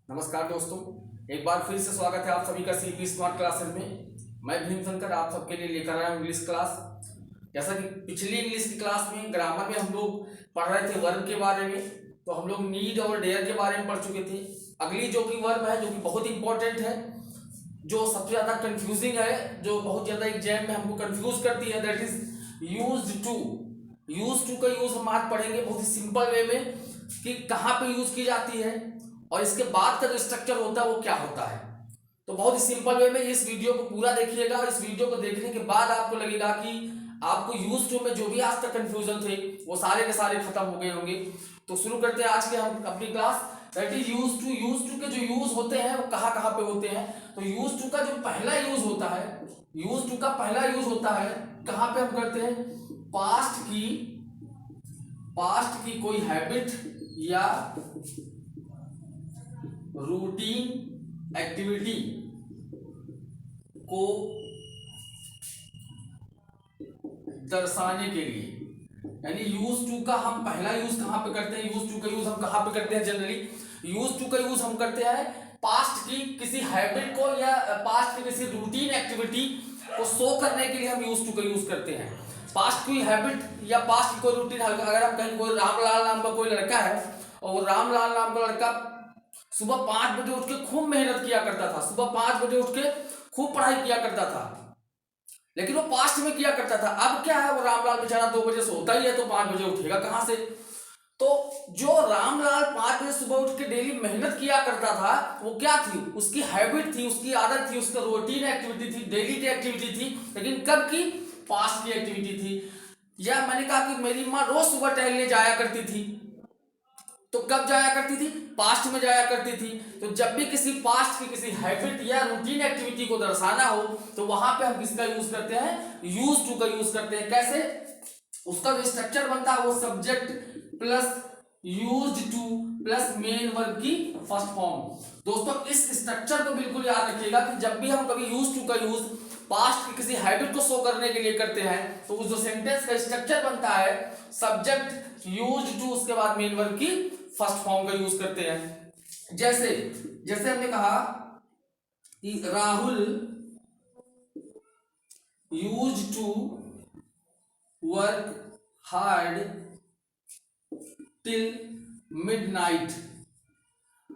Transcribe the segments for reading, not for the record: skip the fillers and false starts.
नमस्कार दोस्तों, एक बार फिर से स्वागत है आप सभी का सीपी स्मार्ट क्लासेस में। मैं भीमशंकर आप सबके लिए लेकर आया हूँ इंग्लिश क्लास। जैसा कि पिछली इंग्लिश की क्लास में ग्रामर में हम लोग पढ़ रहे थे वर्ब के बारे में, तो हम लोग नीड और डेयर के बारे में पढ़ चुके थे। अगली जो कि वर्ब है, जो कि बहुत इंपॉर्टेंट है, जो सबसे ज़्यादा कंफ्यूजिंग है, जो बहुत ज़्यादा एग्जाम में हमको कंफ्यूज करती है, that is used to. Use to का यूज हम आज पढ़ेंगे बहुत ही सिंपल वे में कि कहाँ पे यूज की जाती है और इसके बाद का जो स्ट्रक्चर होता है वो क्या होता है। तो बहुत ही सिंपल वे में इस वीडियो को पूरा देखिएगा और इस वीडियो को देखने के बाद आपको लगेगा कि आपको यूज टू में जो भी आज तक कंफ्यूजन थे वो सारे के सारे खत्म हो गए होंगे। तो शुरू करते हैं आज के हम अपनी class. That is use to. Use to के जो यूज होते हैं वो कहाँ कहाँ पे होते हैं। तो यूज टू का जो पहला यूज होता है, यूज टू का पहला यूज होता है कहाँ पे हम करते हैं, पास्ट की कोई हैबिट या रूटीन एक्टिविटी को दर्शाने के लिए। यानी यूज टू का हम पहला यूज कहां पे करते हैं, यूज टू का यूज हम कहां पे करते हैं जनरली। यूज टू का यूज हम करते हैं पास्ट की किसी हैबिट को या पास्ट की किसी रूटीन एक्टिविटी को शो करने के लिए हम यूज टू का यूज करते हैं। पास्ट की हैबिट या पास्ट की कोई रूटीन, अगर हम कहीं कोई रामलाल नाम का कोई लड़का है और रामलाल नाम का लड़का सुबह 5 बजे उठ के खूब मेहनत किया करता था, सुबह 5 बजे उठ के खूब पढ़ाई किया करता था, लेकिन वो पास्ट में किया करता था। अब क्या है, वो रामलाल बेचारा 2 बजे सोता ही है तो 5 बजे उठेगा कहां से। तो जो रामलाल 5 बजे सुबह उठ के डेली मेहनत किया करता था वो क्या थी, उसकी हैबिट थी, उसकी आदत थी, उसका रूटीन एक्टिविटी थी, डेली की एक्टिविटी थी। लेकिन कब की, पास्ट की एक्टिविटी थी। या मैंने कहा कि मेरी माँ रोज सुबह टहलने जाया करती थी, तो कब जाया करती थी, पास्ट में जाया करती थी। तो जब भी किसी पास्ट की किसी हैबिट या रूटीन एक्टिविटी को दर्शाना हो तो वहां पे हम किसका यूज करते हैं, यूज टू का यूज करते हैं। कैसे, उसका जो स्ट्रक्चर बनता है वो subject plus used to plus main verb की फर्स्ट फॉर्म। दोस्तों इस स्ट्रक्चर को बिल्कुल याद रखिएगा कि जब भी हम कभी यूज टू का यूज पास्ट की किसी हैबिट को शो करने के लिए करते हैं तो उस जो सेंटेंस का स्ट्रक्चर बनता है सब्जेक्ट यूज्ड टू उसके बाद मेन वर्ब की फर्स्ट फॉर्म का यूज करते हैं। जैसे जैसे हमने कहा कि Rahul use to work hard till midnight.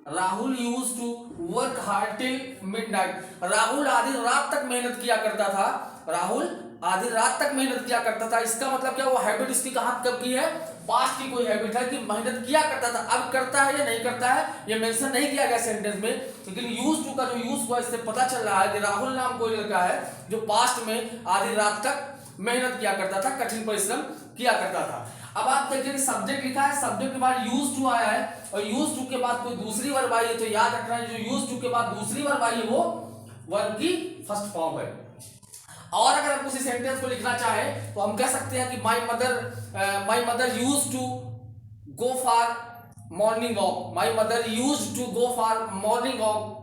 Rahul use to work hard till midnight. Rahul आधी रात तक मेहनत किया करता था, राहुल आधी रात तक मेहनत किया करता था। इसका मतलब क्या, वो हैबिट इसकी कहां कब की है, पास्ट की कोई हैबिट है कि मेहनत किया करता था। अब करता है या नहीं करता है ये मेंशन नहीं किया गया सेंटेंस में, लेकिन यूज टू का जो यूज हुआ इससे पता चल रहा है कि राहुल नाम कोई लड़का है जो पास्ट में आधी रात तक मेहनत किया करता था, कठिन परिश्रम किया करता था। अब आप देखिए सब्जेक्ट लिखा है, सब्जेक्ट के बाद यूज टू आया है और यूज टू के बाद कोई दूसरी वर्ब आई है, तो याद रखना है जो यूज टू के बाद दूसरी वर्ब आई है वो वर्ब की फर्स्ट फॉर्म है। और अगर हम उसी सेंटेंस को लिखना चाहे तो हम कह सकते हैं कि my mother use to go for morning walk. My mother use to go for morning walk.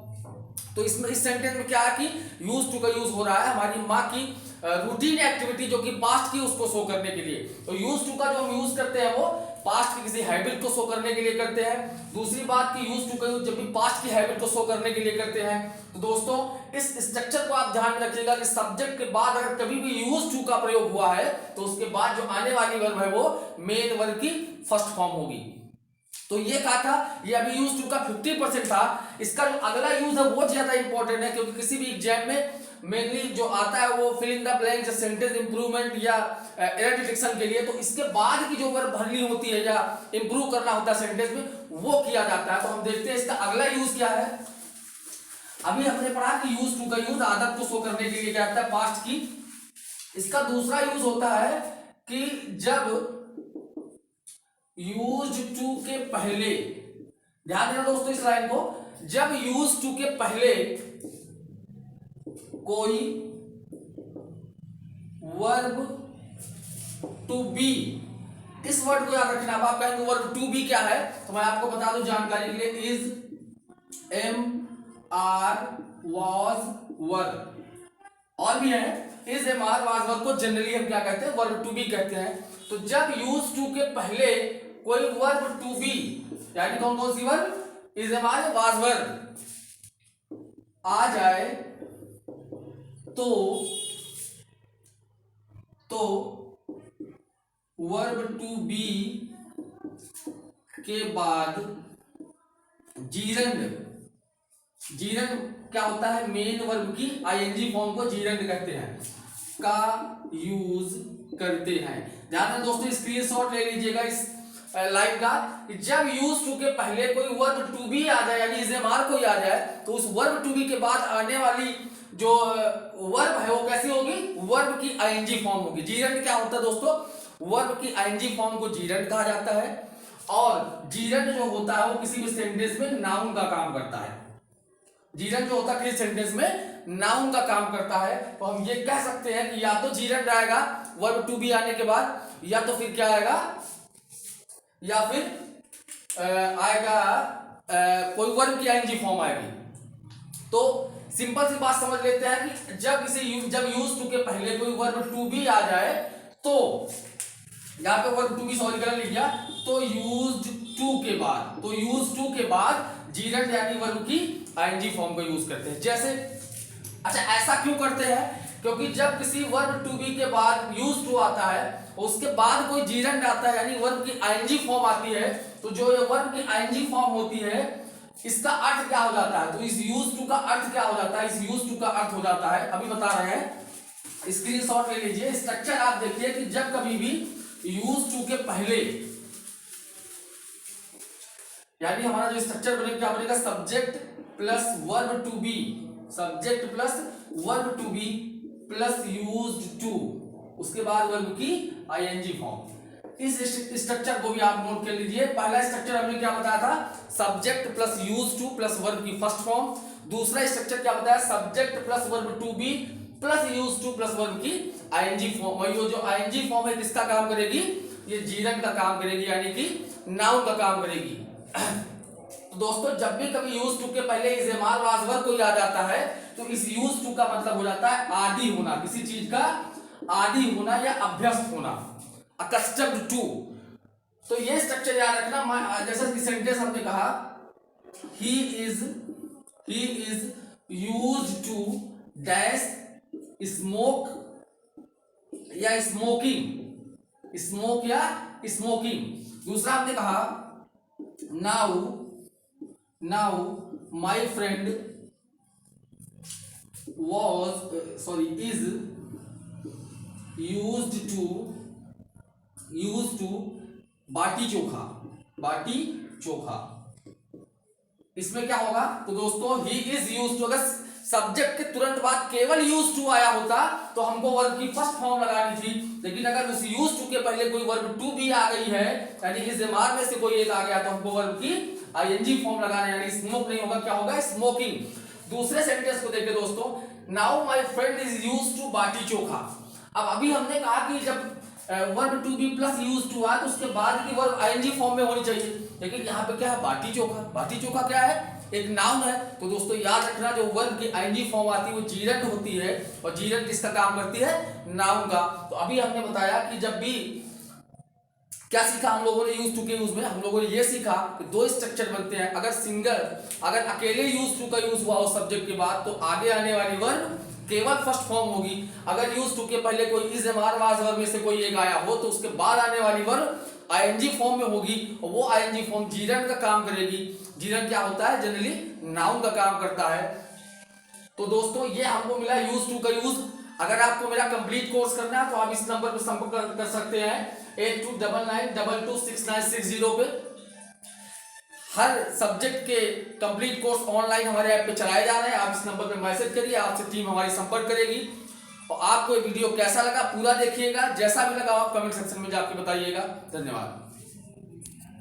तो इसमें इस सेंटेंस में क्या है कि यूज टू का यूज हो रहा है हमारी माँ की रूटीन एक्टिविटी जो कि पास्ट की उसको शो करने के लिए। तो यूज टू का जो हम यूज करते हैं वो पास्ट की किसी हैबिट को शो करने के लिए करते हैं। दूसरी बात कि यूज टू का यूज जब भी पास्ट की हैबिट को शो करने के लिए करते हैं। तो दोस्तों इस स्ट्रक्चर को आप ध्यान में रखिएगा कि सब्जेक्ट के बाद अगर कभी भी यूज टू का प्रयोग हुआ है तो उसके बाद जो आने वाली वर्ब है वो मेन वर्ब की फर्स्ट फॉर्म होगी। तो ये कहा था, ये अभी यूज टू का 50% था। इसका जो अगला यूज है वो ज्यादा इंपॉर्टेंट है, क्योंकि किसी भी एग्जाम में मेनली जो आता है वो फिल इन द ब्लैंक या सेंटेंस इंप्रूवमेंट या एरर डिटेक्शन के लिए। तो इसके बाद की जो वर्ब भरनी होती है या इंप्रूव करना होता है सेंटेंस में, वो किया जाता है। तो हम देखते हैं इसका अगला यूज क्या है। अभी हमने पढ़ा कि यूज टू का यूज आदत को शो करने के लिए क्या आता है, पास्ट की। इसका दूसरा यूज होता है कि जब यूज टू के पहले, ध्यान देना दोस्तों इस लाइन को, जब यूज टू के पहले कोई वर्ब टू बी, इस वर्ड को याद रखना। अब आप कहेंगे वर्ब टू बी क्या है, तो मैं आपको बता दूं जानकारी के लिए, is, am, are, was, verb. और भी है, is, am, are, was, verb को जनरली हम क्या कहते हैं, वर्ब टू बी कहते हैं। तो जब यूज टू के पहले कोई वर्ब टू बी, यानी कौन कौन सी वर्ब, इस हमारे वाज वर्ब आ जाए तो वर्ब टू बी के बाद जीरंड, जीरंड क्या होता है, मेन वर्ब की आईएनजी फॉर्म को जीरंड कहते हैं, का यूज करते हैं। ध्यान दें दोस्तों, स्क्रीनशॉट ले लीजिएगा इस लाइव का, कि जब यूज टू के पहले कोई वर्ब टू बी आ जाए यानी इज़ेमार कोई आ जाए तो उस वर्ब टू बी के बाद आने वाली जो वर्ब है वो कैसी होगी, वर्ब की आईएनजी फॉर्म होगी। जीरंड क्या होता है दोस्तों, वर्ब की आईएनजी फॉर्म को जीरंड कहा जाता है, और जीरंड जो होता है वो किसी भी सेंटेंस में नाउन का काम करता है। जीरंड जो होता है किसी सेंटेंस में नाउन का काम करता है। तो हम ये कह सकते हैं कि या तो जीरंड आएगा वर्ब टू बी आने के बाद, या तो फिर क्या आएगा, या फिर आएगा कोई वर्ब की आईएनजी फॉर्म आएगी। तो सिंपल सी बात समझ लेते हैं कि जब यूज टू के पहले कोई वर्ब टू बी आ जाए तो यहाँ पे वर्ब टू बी सॉरी गलत लिख गया, तो यूज्ड टू के बाद जीरंड यानी वर्ब की आईएनजी फॉर्म को यूज करते हैं। जैसे अच्छा ऐसा क्यों करते हैं, क्योंकि जब किसी वर्ब टू बी के बाद यूज टू आता है उसके बाद कोई जीरंड आता है यानी वर्ब की आईएनजी फॉर्म आती है, तो जो ये वर्ब की आईएनजी फॉर्म होती है इसका अर्थ क्या हो जाता है, तो इस यूज टू का अर्थ क्या हो जाता है, इस यूज टू का अर्थ हो जाता है, अभी बता रहे हैं, स्क्रीनशॉट ले लीजिए। स्ट्रक्चर आप देखिए कि जब कभी भी यूज टू के पहले यानी हमारा जो स्ट्रक्चर बनेगा क्या बनेगा, subject plus verb to be, subject plus verb to be plus used to, उसके बाद वर्ब की आईएनजी फॉर्म। इस स्ट्रक्चर को भी आप नोट कर लीजिए। पहला स्ट्रक्चर हमने क्या बताया था, subject plus used to plus verb की फर्स्ट फॉर्म। दूसरा स्ट्रक्चर क्या बताया, subject plus verb to be plus used to plus verb की आईएनजी फॉर्म। वही जो आईएनजी फॉर्म है किसका काम करेगी, ये जीरंड का काम करेगी यानी कि नाउन का काम करेगी। तो दोस्तों जब भी कभी यूज टू के पहले इज़ेमार वाज वर्ब कोई आ जाता है तो इस यूज टू का मतलब हो जाता है आदी होना, किसी चीज का आदी होना या अभ्यस्त होना, अकस्टम्ड टू। तो ये स्ट्रक्चर याद रखना। जैसे कि सेंटेंस हमने कहा, he is used to dash smoke या स्मोकिंग, स्मोक या स्मोकिंग। दूसरा हमने कहा, now my friend is used to बाटी चोखा। इसमें क्या होगा, तो दोस्तों ही इज यूज्ड टू, अगर सब्जेक्ट के तुरंत बाद केवल यूज्ड टू आया होता तो हमको वर्ब की फर्स्ट फॉर्म लगानी थी, लेकिन अगर उस यूज्ड टू के पहले कोई वर्ब टू भी आ गई है यानी इज़ेमार में से कोई एक आ गया तो हमको वर्ब की आईएनजी फॉर्म लगाना है, यानी स्मोक नहीं होगा, क्या होगा, स्मोकिंग। दूसरे सेंटेंस को देखिए दोस्तों, now my friend is used to baati chokha. अब अभी हमने कहा कि जब verb to be plus used to आए तो उसके बाद की वर्ब आईएनजी फॉर्म में होनी चाहिए, लेकिन यहाँ पे क्या है, बाटी चोखा। बाटी चोखा क्या है, एक नाउन है। तो दोस्तों याद रखना जो वर्ब की आईएनजी फॉर्म आती है वो जीरंड होती है, और जीरंड किसका काम करती है, नाउन का। तो अभी हमने बताया कि जब भी क्या सीखा हम लोगों ने यूज टू के यूज में, हम लोगों ने ये सीखा कि दो स्ट्रक्चर बनते हैं। अगर अकेले यूज टू का यूज हुआ हो सब्जेक्ट के बाद तो आगे आने वाली वर्ब केवल फर्स्ट फॉर्म होगी। अगर यूज टू के पहले कोई इज़ेमार वाज वर्ब में से कोई एक आया हो तो उसके बाद आने वाली वर्ब आईएनजी फॉर्म में होगी, और वो आईएनजी फॉर्म जीरंड का काम करेगी। जीरंड क्या होता है, जनरली नाउन का काम करता है। तो दोस्तों ये हमको मिला यूज टू का यूज। अगर आपको मेरा कंप्लीट कोर्स करना है तो आप इस नंबर पर संपर्क कर सकते हैं 8299226960 पे। हर सब्जेक्ट के कंप्लीट कोर्स ऑनलाइन हमारे ऐप पे चलाए जा रहे हैं। आप इस नंबर पे मैसेज करिए, आपसे टीम हमारी संपर्क करेगी। और आपको ये वीडियो कैसा लगा पूरा देखिएगा, जैसा भी लगा आप कमेंट सेक्शन में जाके बताइएगा। धन्यवाद।